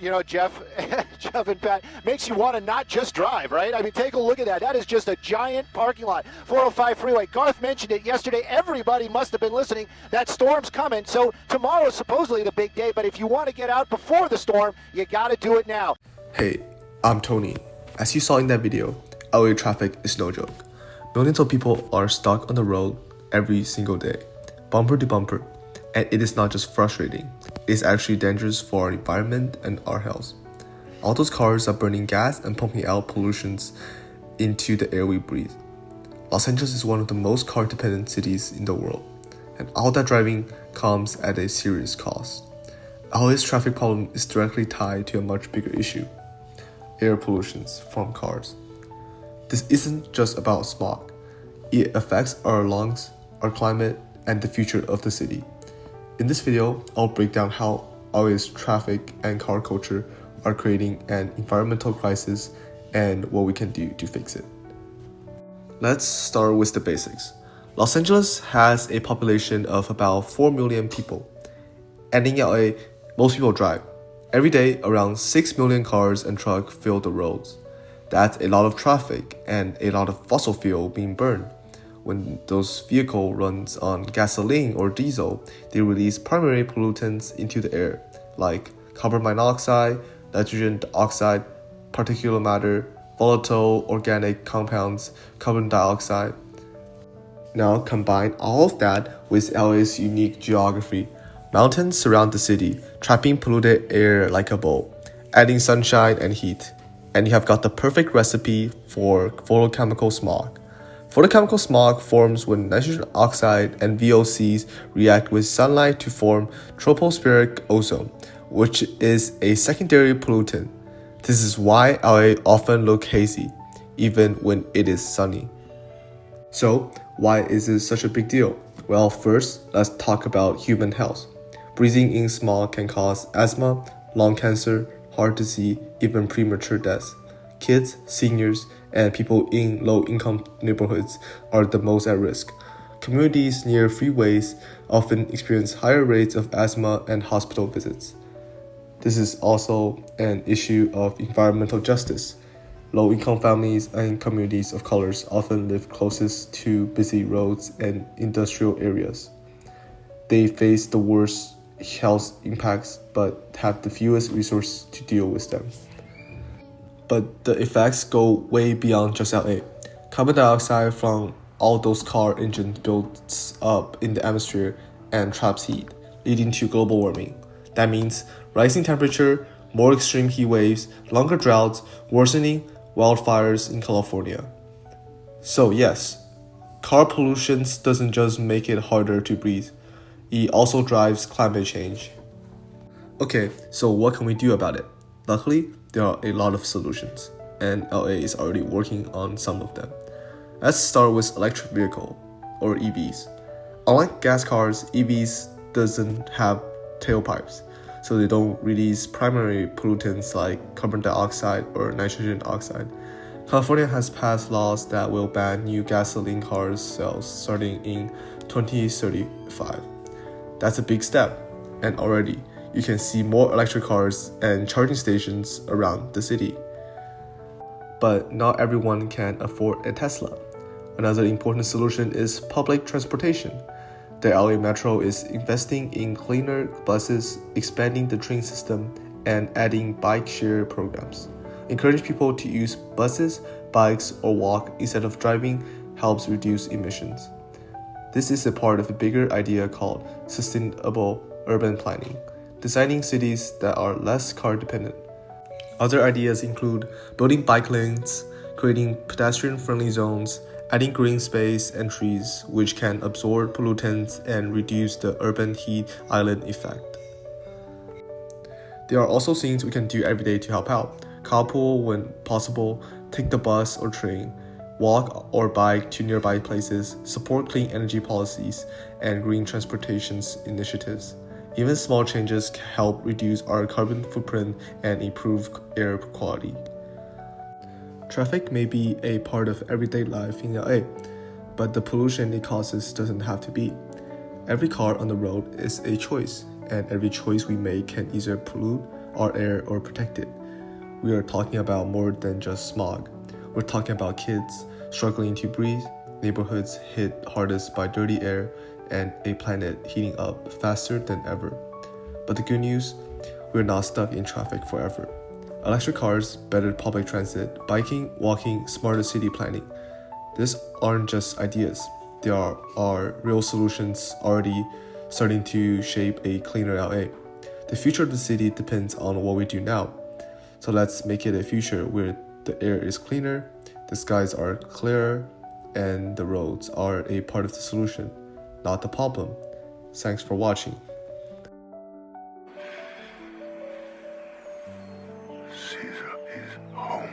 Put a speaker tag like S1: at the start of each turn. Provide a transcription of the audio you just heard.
S1: You know, Jeff, Jeff and Pat, makes you want to not just drive, right? I mean, take a look at that. That is just a giant parking lot. 405 freeway. Garth mentioned it yesterday. Everybody must have been listening. That storm's coming. So tomorrow is supposedly the big day, but if you want to get out before the storm, you got to do it now.
S2: Hey, I'm Tony. As you saw in that video, LA traffic is no joke. Millions of people are stuck on the road every single day, bumper to bumper. And it is not just frustrating, it's actually dangerous for our environment and our health. All those cars are burning gas and pumping out pollutions into the air we breathe. Los Angeles is one of the most car-dependent cities in the world, and all that driving comes at a serious cost. LA's traffic problem is directly tied to a much bigger issue: air pollution from cars. This isn't just about smog. It affects our lungs, our climate, and the future of the city. In this video, I'll break down how LA's traffic and car culture are creating an environmental crisis and what we can do to fix it. Let's start with the basics. Los Angeles has a population of about 4 million people. And in LA, most people drive. Every day, around 6 million cars and trucks fill the roads. That's a lot of traffic and a lot of fossil fuel being burned. When those vehicles run on gasoline or diesel, they release primary pollutants into the air, like carbon monoxide, nitrogen dioxide, particulate matter, volatile organic compounds, carbon dioxide. Now combine all of that with LA's unique geography. Mountains surround the city, trapping polluted air like a bowl, adding sunshine and heat. And you have got the perfect recipe for photochemical smog. Photochemical smog forms when nitrogen oxide and VOCs react with sunlight to form tropospheric ozone, which is a secondary pollutant. This is why LA often looks hazy, even when it is sunny. So, why is this such a big deal? Well, first, let's talk about human health. Breathing in smog can cause asthma, lung cancer, heart disease, even premature death. Kids, seniors, and people in low-income neighborhoods are the most at risk. Communities near freeways often experience higher rates of asthma and hospital visits. This is also an issue of environmental justice. Low-income families and communities of colors often live closest to busy roads and industrial areas. They face the worst health impacts but have the fewest resources to deal with them. But the effects go way beyond just LA. Carbon dioxide from all those car engines builds up in the atmosphere and traps heat, leading to global warming. That means rising temperature, more extreme heat waves, longer droughts, worsening wildfires in California. So yes, car pollution doesn't just make it harder to breathe, it also drives climate change. Okay, so what can we do about it? Luckily, there are a lot of solutions, and LA is already working on some of them. Let's start with electric vehicle, or EVs. Unlike gas cars, EVs doesn't have tailpipes, so they don't release primary pollutants like carbon dioxide or nitrogen oxide. California has passed laws that will ban new gasoline car sales starting in 2035. That's a big step, and already you can see more electric cars and charging stations around the city. But not everyone can afford a Tesla. Another important solution is public transportation. The LA Metro is investing in cleaner buses, expanding the train system, and adding bike share programs. Encouraging people to use buses, bikes, or walk instead of driving helps reduce emissions. This is a part of a bigger idea called sustainable urban planning, designing cities that are less car dependent. Other ideas include building bike lanes, creating pedestrian-friendly zones, adding green space and trees, which can absorb pollutants and reduce the urban heat island effect. There are also things we can do every day to help out. Carpool when possible, take the bus or train, walk or bike to nearby places, support clean energy policies, and green transportation initiatives. Even small changes can help reduce our carbon footprint and improve air quality. Traffic may be a part of everyday life in LA, but the pollution it causes doesn't have to be. Every car on the road is a choice, and every choice we make can either pollute our air, or protect it. We are talking about more than just smog. We're talking about kids struggling to breathe, neighborhoods hit hardest by dirty air, and a planet heating up faster than ever. But the good news, we're not stuck in traffic forever. Electric cars, better public transit, biking, walking, smarter city planning. These aren't just ideas. They are real solutions already starting to shape a cleaner LA. The future of the city depends on what we do now. So let's make it a future where the air is cleaner, the skies are clearer, and the roads are a part of the solution, not the problem. Thanks for watching.
S3: Caesar is home.